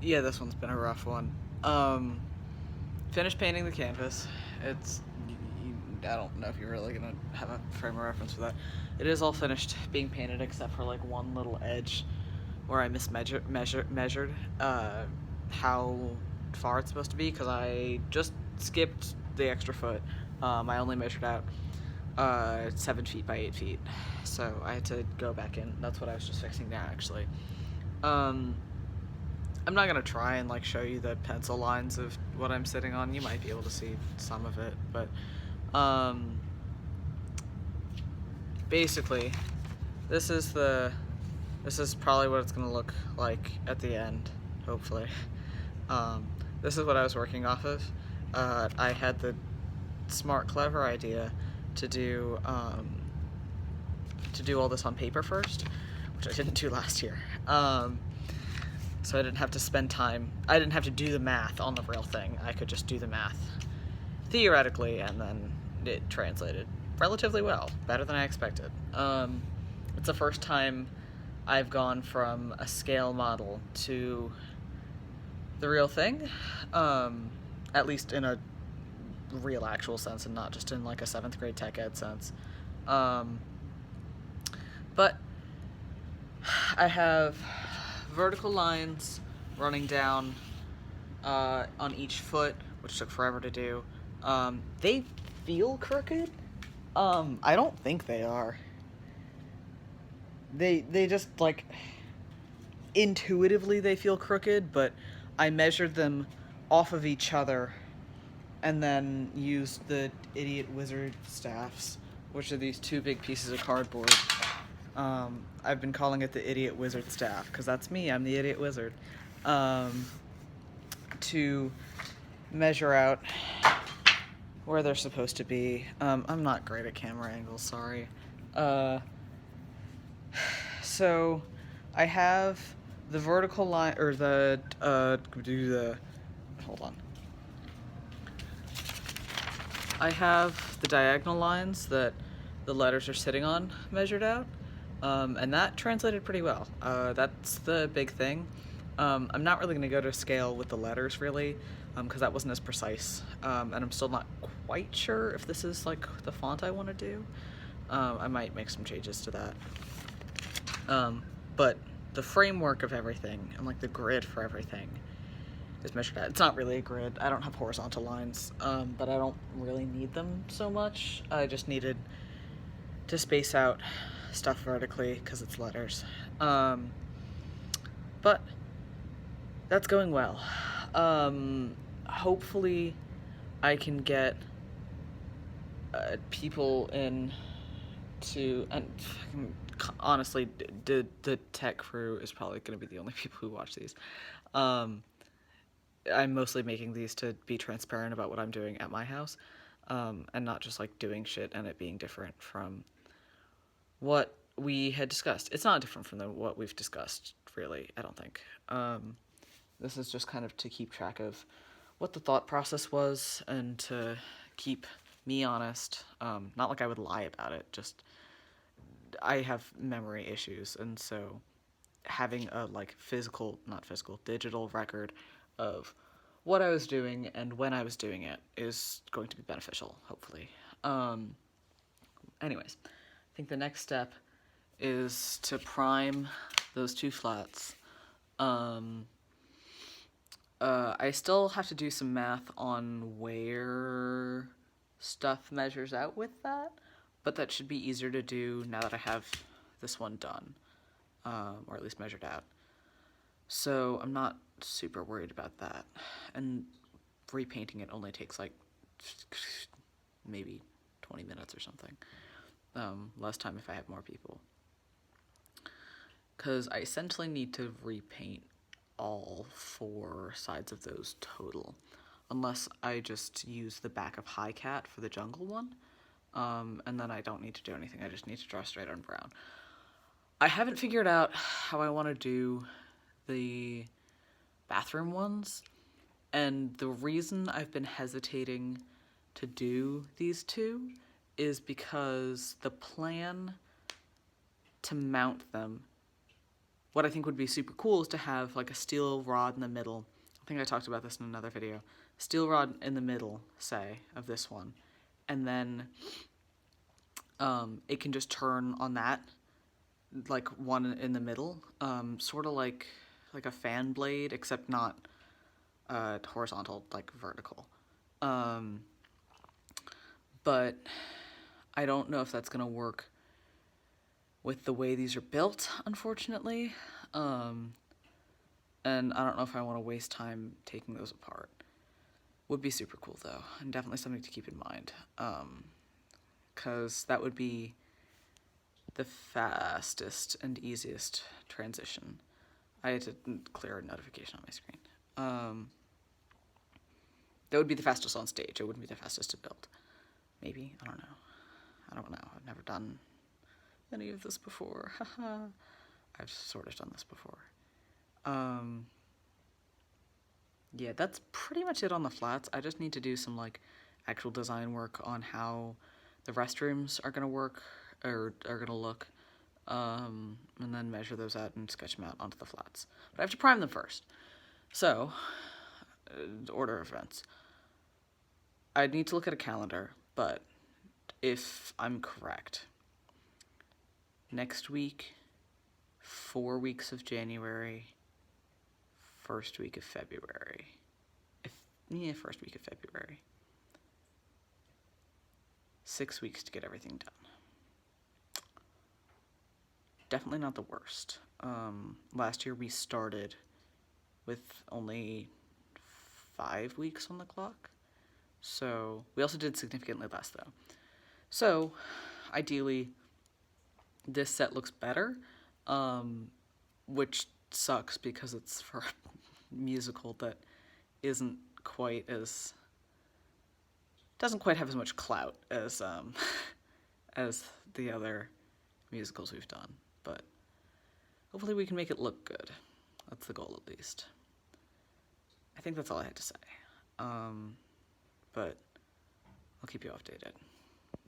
Yeah, this one's been a rough one. Finished painting the canvas. It's I don't know if you're really gonna have a frame of reference for that. It is all finished being painted except for like one little edge where I measured how far it's supposed to be because I just skipped the extra foot. I only measured out 7 feet by 8 feet, so I had to go back in. That's what I was just fixing now, actually. Um, I'm not gonna try and like show you the pencil lines of what I'm sitting on. You might be able to see some of it, but um, basically, this is the this is probably what it's gonna look like at the end. Hopefully, um, this is what I was working off of. I had the smart, clever idea to do all this on paper first, which I didn't do last year. So I didn't have to spend time. I didn't have to do the math on the real thing. I could just do the math theoretically, and then it translated relatively well, better than I expected. It's the first time I've gone from a scale model to the real thing, at least in a real actual sense and not just in like a 7th grade tech ed sense. But I have vertical lines running down on each foot, which took forever to do. They feel crooked. I don't think they are. They just like intuitively they feel crooked, but I measured them off of each other and then used the idiot wizard staffs, which are these 2 big pieces of cardboard. I've been calling it the idiot wizard staff because that's me. I'm the idiot wizard. To measure out where they're supposed to be. I'm not great at camera angles, sorry. So I have the vertical line, or hold on. I have the diagonal lines that the letters are sitting on measured out, and that translated pretty well. That's the big thing. I'm not really going to go to scale with the letters, really, because that wasn't as precise, and I'm still not quite sure if this is like the font I want to do. I might make some changes to that. But the framework of everything and like the grid for everything is measured out. It's not really a grid. I don't have horizontal lines, but I don't really need them so much. I just needed to space out stuff vertically because it's letters. But that's going well. Hopefully I can get people in to, and honestly, the tech crew is probably going to be the only people who watch these. I'm mostly making these to be transparent about what I'm doing at my house, and not just like doing shit and it being different from what we had discussed. It's not different from what we've discussed, really, I don't think. This is just kind of to keep track of what the thought process was and to keep me honest. Not like I would lie about it, just I have memory issues, and so having a like digital record of what I was doing and when I was doing it is going to be beneficial, hopefully. Anyways, I think the next step is to prime those 2 flats. I still have to do some math on where stuff measures out with that, but that should be easier to do now that I have this one done, or at least measured out. So I'm not super worried about that. And repainting it only takes like maybe 20 minutes or something. Less time if I have more people. Because I essentially need to repaint all 4 sides of those total. Unless I just use the back of High Cat for the jungle one. And then I don't need to do anything. I just need to draw straight on brown. I haven't figured out how I want to do the bathroom ones. And the reason I've been hesitating to do these 2 is because the plan to mount them what I think would be super cool is to have like a steel rod in the middle. I think I talked about this in another video. Steel rod in the middle, say, of this one, and then it can just turn on that, like one in the middle, sort of like a fan blade, except not horizontal, like vertical. But I don't know if that's gonna work with the way these are built, unfortunately. And I don't know if I want to waste time taking those apart. Would be super cool though, and definitely something to keep in mind. Because that would be the fastest and easiest transition. I had to clear a notification on my screen. That would be the fastest on stage. It wouldn't be the fastest to build. Maybe, I don't know. I've never done any of this before. Haha. I've sort of done this before. Yeah, that's pretty much it on the flats. I just need to do some like actual design work on how the restrooms are gonna work or are gonna look, and then measure those out and sketch them out onto the flats. But I have to prime them first. So, order of events. I need to look at a calendar, but if I'm correct, next week, 4 weeks of January, first week of February. First week of February. 6 weeks to get everything done. Definitely not the worst. Last year we started with only 5 weeks on the clock. So, we also did significantly less though. So, ideally, this set looks better, which sucks because it's for a musical that isn't quite as, doesn't quite have as much clout as as the other musicals we've done, but hopefully we can make it look good. That's the goal, at least. I think that's all I had to say. But I'll keep you updated.